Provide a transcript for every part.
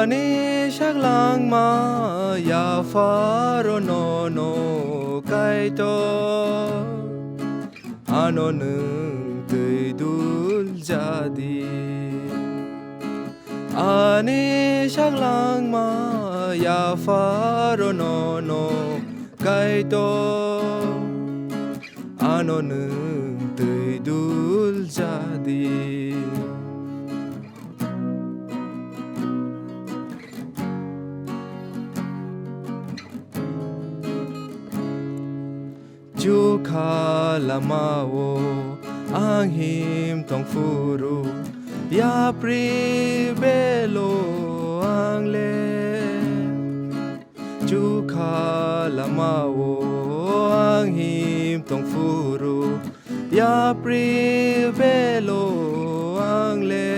Ani shaklang ma ya faro no kaito ano nung tui dul jadi. Ani shaklang ma ya faro no kaito ano nung tui dul jadi. Chu kha lamao ang him tong furu ya pri belo ang le. Chu kha lamao ang him tong furu ya pri belo ang le.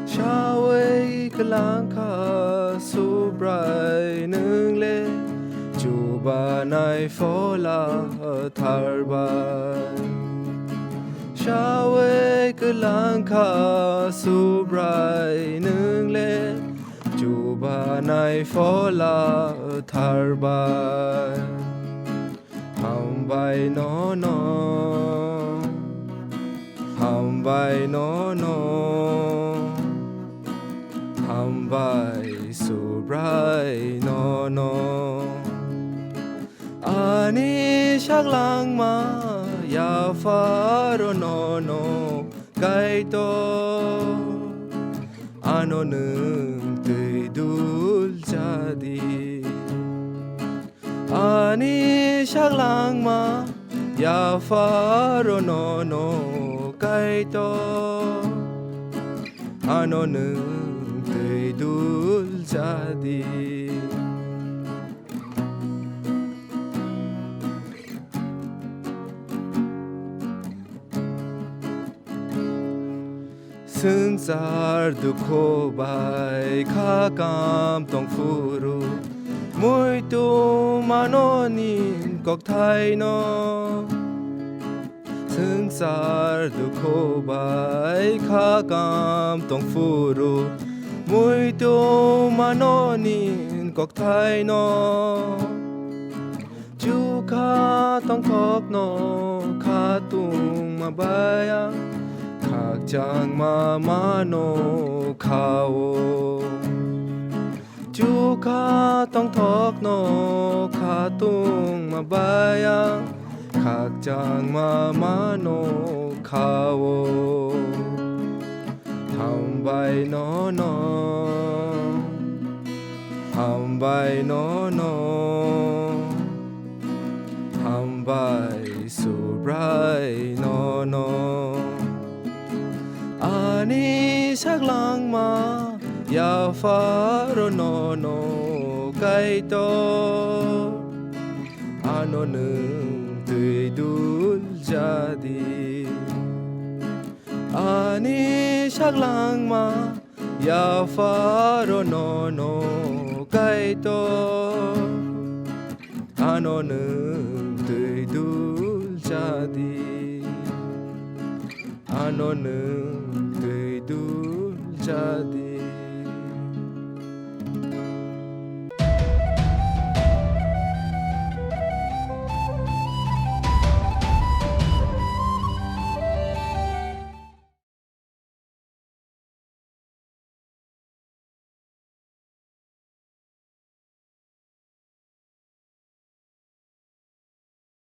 Shaway kalang ka subrai nung le. Ba nai phô la thar ban shawe cứ lang kha subrai nung le chu ba nai phô la thar ban ham bai no ham bai no ham bai subrai no Ani shaklang ma ya faro no kaito ano nung tui dul jadi. Ani shaklang ma ya faro no kaito ano nung tui dul jadi. Sân sar du khô bài khá cam tông phuru mùi tu mà nó nhìn cọc thay nó. Sân sar du khô bài khá cam tông phuru mùi tu mà nó nhìn cọc thay nó. Chú khá tông thọc nó khá tung mà bayang khạc chang ma no khao. Chú khá tông thọc no khá tung mà bayang khạc chang ma no khao. Ham bai no ham bai no ham bai subrai no Ani shaklang ma ya faro no kaito ano nung tui dul jadi. Ani shaklang ma ya faro no kaito ano nung tui dul jadi. Ano nung tui dul jadi.